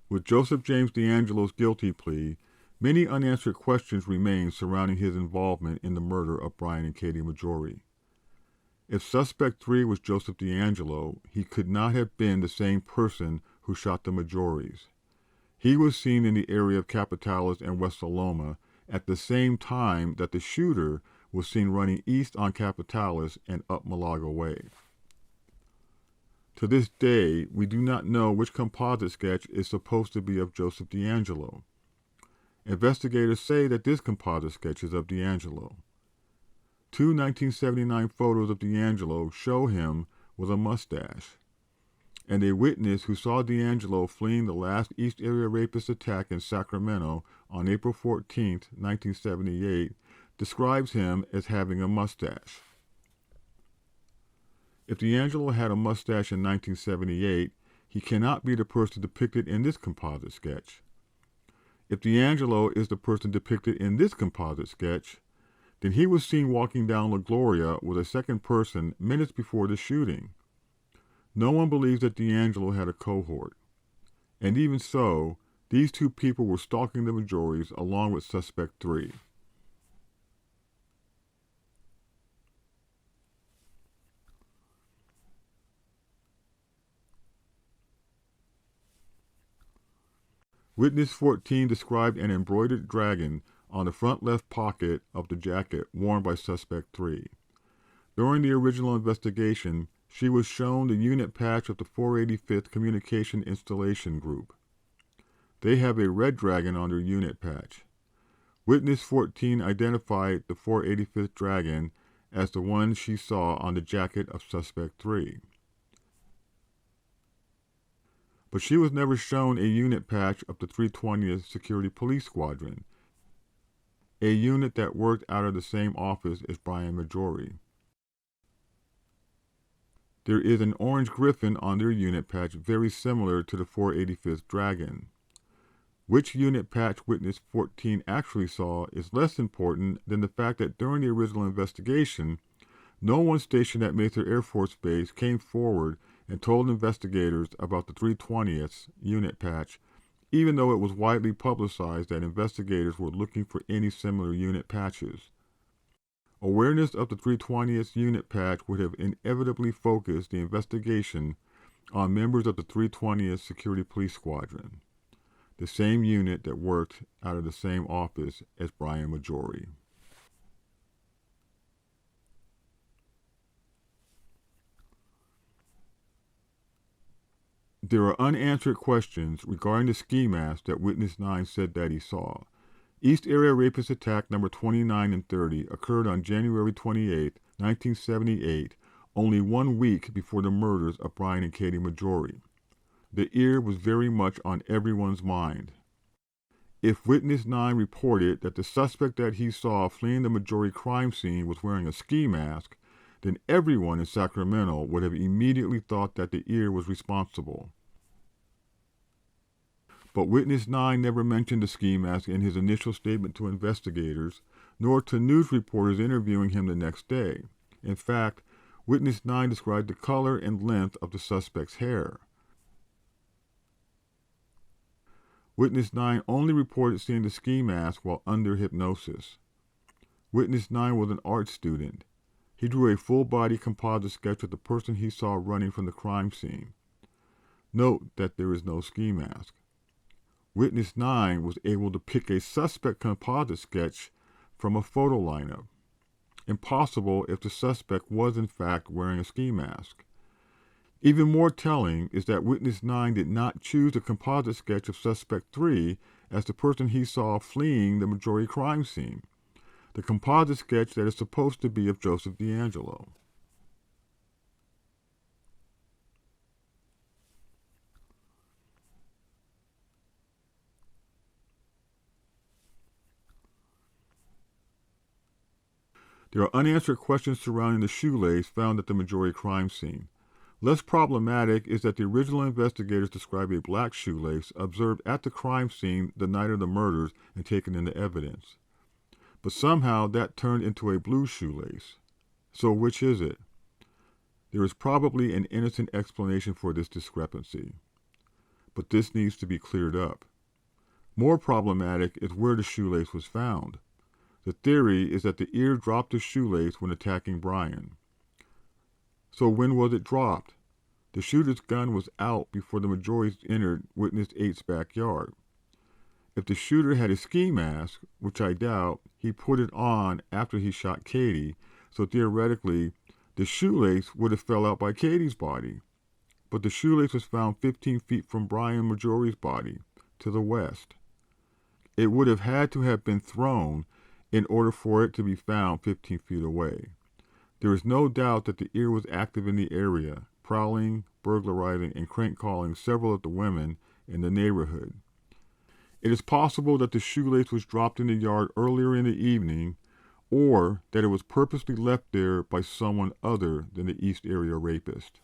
With Joseph James DeAngelo's guilty plea, many unanswered questions remain surrounding his involvement in the murder of Brian and Katie Maggiore. If suspect 3 was Joseph DeAngelo, he could not have been the same person who shot the Maggiores. He was seen in the area of Capitalis and West Saloma at the same time that the shooter was seen running east on Capitalis and up Malaga Way. To this day, we do not know which composite sketch is supposed to be of Joseph DeAngelo. Investigators say that this composite sketch is of DeAngelo. 2 1979 photos of DeAngelo show him with a mustache, and a witness who saw DeAngelo fleeing the last East Area Rapist attack in Sacramento on April 14, 1978, describes him as having a mustache. If DeAngelo had a mustache in 1978, he cannot be the person depicted in this composite sketch. If DeAngelo is the person depicted in this composite sketch, then he was seen walking down La Gloria with a second person minutes before the shooting. No one believes that DeAngelo had a cohort. And even so, these two people were stalking the Maggiores along with suspect 3. Witness 14 described an embroidered dragon on the front left pocket of the jacket worn by suspect 3. During the original investigation, she was shown the unit patch of the 485th Communication Installation Group. They have a red dragon on their unit patch. Witness 14 identified the 485th dragon as the one she saw on the jacket of suspect 3. But she was never shown a unit patch of the 320th Security Police Squadron, a unit that worked out of the same office as Brian Maggiore. There is an orange griffin on their unit patch very similar to the 485th Dragon. Which unit patch Witness 14 actually saw is less important than the fact that during the original investigation, no one stationed at Mesa Air Force Base came forward and told investigators about the 320th unit patch, even though it was widely publicized that investigators were looking for any similar unit patches. Awareness of the 320th unit patch would have inevitably focused the investigation on members of the 320th Security Police Squadron, the same unit that worked out of the same office as Brian Maggiore. There are unanswered questions regarding the ski mask that Witness 9 said that he saw. East Area Rapist attack number 29 and 30 occurred on January 28, 1978, only 1 week before the murders of Brian and Katie Maggiore. The ear was very much on everyone's mind. If Witness 9 reported that the suspect that he saw fleeing the Maggiore crime scene was wearing a ski mask, then everyone in Sacramento would have immediately thought that the ear was responsible. But Witness 9 never mentioned the ski mask in his initial statement to investigators, nor to news reporters interviewing him the next day. In fact, Witness 9 described the color and length of the suspect's hair. Witness 9 only reported seeing the ski mask while under hypnosis. Witness 9 was an art student. He drew a full-body composite sketch of the person he saw running from the crime scene. Note that there is no ski mask. Witness 9 was able to pick a suspect composite sketch from a photo lineup. Impossible if the suspect was in fact wearing a ski mask. Even more telling is that Witness 9 did not choose a composite sketch of suspect 3 as the person he saw fleeing the Maggiore crime scene, the composite sketch that is supposed to be of Joseph DeAngelo. There are unanswered questions surrounding the shoelace found at the Maggiore crime scene. Less problematic is that the original investigators describe a black shoelace observed at the crime scene the night of the murders and taken into evidence. But somehow that turned into a blue shoelace. So which is it? There is probably an innocent explanation for this discrepancy. but this needs to be cleared up. More problematic is where the shoelace was found. The theory is that the ear dropped the shoelace when attacking Brian. So when was it dropped? The shooter's gun was out before the Maggiores entered witness 8's backyard. If the shooter had a ski mask, which I doubt, he put it on after he shot Katie, so theoretically, the shoelace would have fell out by Katie's body. But the shoelace was found 15 feet from Brian Maggiore's body, to the west. It would have had to have been thrown in order for it to be found 15 feet away. There is no doubt that the ear was active in the area, prowling, burglarizing, and crank-calling several of the women in the neighborhood. It is possible that the shoelace was dropped in the yard earlier in the evening, or that it was purposely left there by someone other than the East Area Rapist.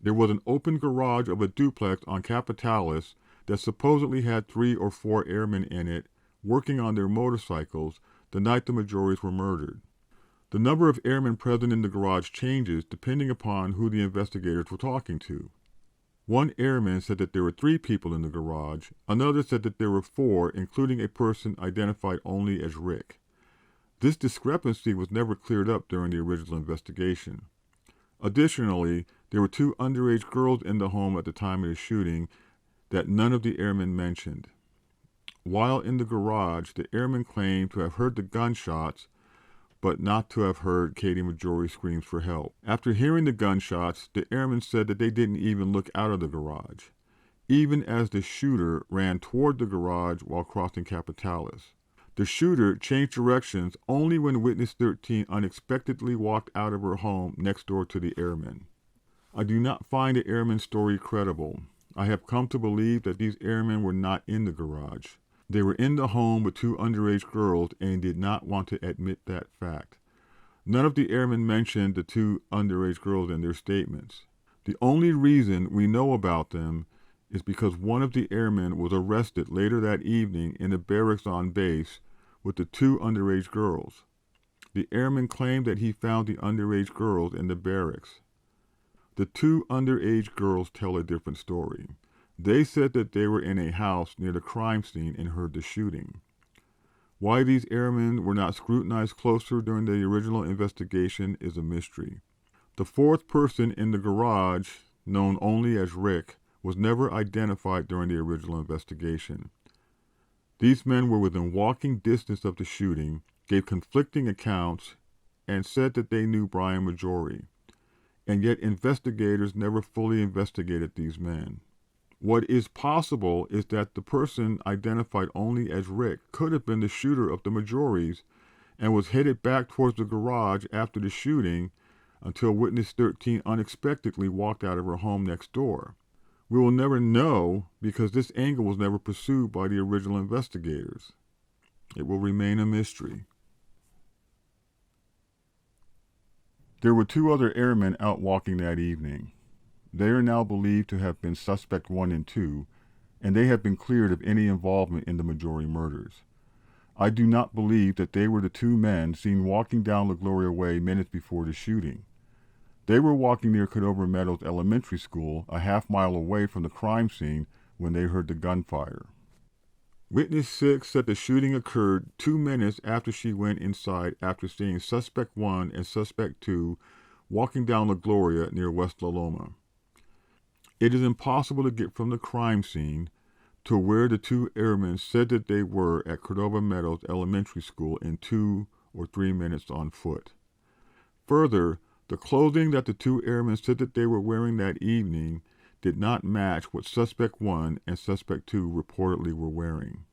There was an open garage of a duplex on Capitalis that supposedly had 3 or 4 airmen in it working on their motorcycles the night the Maggiores were murdered. The number of airmen present in the garage changes depending upon who the investigators were talking to. One airman said that there were 3 people in the garage. Another said that there were 4, including a person identified only as Rick. This discrepancy was never cleared up during the original investigation. Additionally, there were 2 underage girls in the home at the time of the shooting that none of the airmen mentioned. While in the garage, the airmen claimed to have heard the gunshots, but not to have heard Katie Maggiore's screams for help. After hearing the gunshots, the airmen said that they didn't even look out of the garage, even as the shooter ran toward the garage while crossing Capitalis. The shooter changed directions only when witness 13 unexpectedly walked out of her home next door to the airmen. I do not find the airmen's story credible. I have come to believe that these airmen were not in the garage. They were in the home with 2 underage girls and did not want to admit that fact. None of the airmen mentioned the 2 underage girls in their statements. The only reason we know about them is because one of the airmen was arrested later that evening in the barracks on base with the 2 underage girls. The airman claimed that he found the underage girls in the barracks. The 2 underage girls tell a different story. They said that they were in a house near the crime scene and heard the shooting. Why these airmen were not scrutinized closer during the original investigation is a mystery. The 4th person in the garage, known only as Rick, was never identified during the original investigation. These men were within walking distance of the shooting, gave conflicting accounts, and said that they knew Brian Maggiore. And yet investigators never fully investigated these men. What is possible is that the person identified only as Rick could have been the shooter of the Maggiores and was headed back towards the garage after the shooting until witness 13 unexpectedly walked out of her home next door. We will never know because this angle was never pursued by the original investigators. It will remain a mystery. There were 2 other airmen out walking that evening. They are now believed to have been suspect 1 and 2, and they have been cleared of any involvement in the Maggiore murders. I do not believe that they were the 2 men seen walking down La Gloria Way minutes before the shooting. They were walking near Cordova Meadows Elementary School, a half-mile away from the crime scene, when they heard the gunfire. Witness 6 said the shooting occurred 2 minutes after she went inside after seeing suspect 1 and suspect 2 walking down La Gloria near West La Loma. It is impossible to get from the crime scene to where the 2 airmen said that they were at Cordova Meadows Elementary School in 2 or 3 minutes on foot. Further, the clothing that the 2 airmen said that they were wearing that evening did not match what suspect 1 and suspect 2 reportedly were wearing.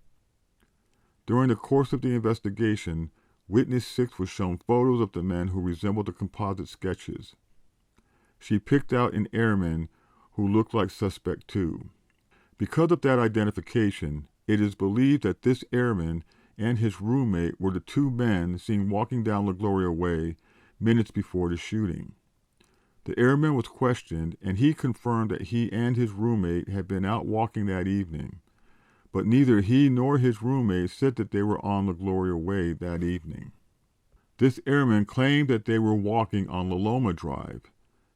During the course of the investigation, witness 6 was shown photos of the men who resembled the composite sketches. She picked out an airman who looked like suspect 2. Because of that identification, it is believed that this airman and his roommate were the 2 men seen walking down La Gloria Way minutes before the shooting. The airman was questioned, and he confirmed that he and his roommate had been out walking that evening, but neither he nor his roommate said that they were on La Gloria Way that evening. This airman claimed that they were walking on La Loma Drive.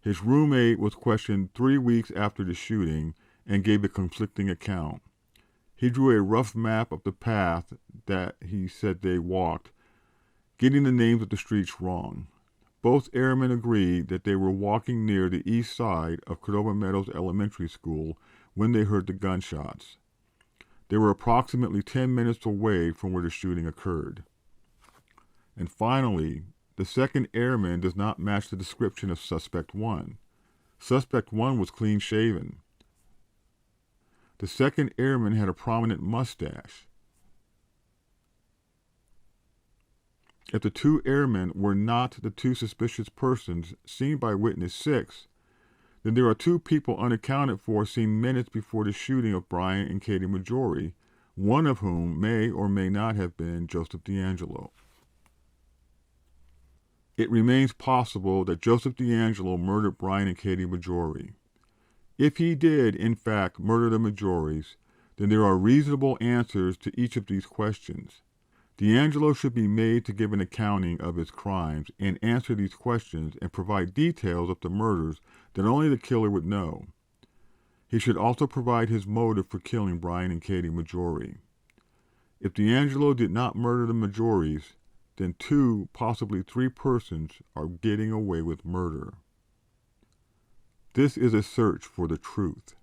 His roommate was questioned 3 weeks after the shooting and gave a conflicting account. He drew a rough map of the path that he said they walked, getting the names of the streets wrong. Both airmen agreed that they were walking near the east side of Cordova Meadows Elementary School when they heard the gunshots. They were approximately 10 minutes away from where the shooting occurred. And finally, the second airman does not match the description of Suspect 1. Suspect 1 was clean-shaven. The second airman had a prominent mustache. If the 2 airmen were not the 2 suspicious persons seen by Witness 6, then there are 2 people unaccounted for seen minutes before the shooting of Brian and Katie Maggiore, one of whom may or may not have been Joseph DeAngelo. It remains possible that Joseph DeAngelo murdered Brian and Katie Maggiore. If he did, in fact, murder the Maggiores, then there are reasonable answers to each of these questions. DeAngelo should be made to give an accounting of his crimes and answer these questions and provide details of the murders that only the killer would know. He should also provide his motive for killing Brian and Katie Maggiore. If DeAngelo did not murder the Maggiores, then 2, possibly 3 persons are getting away with murder. This is a search for the truth.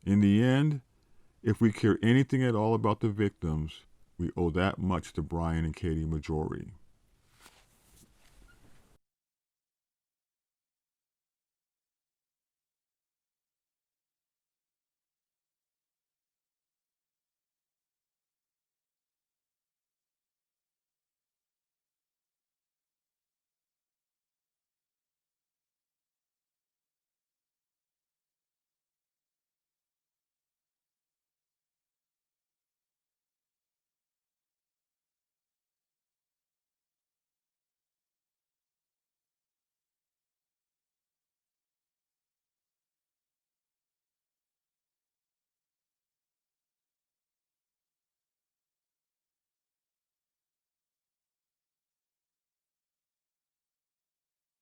In the end, if we care anything at all about the victims, we owe that much to Brian and Katie Maggiore.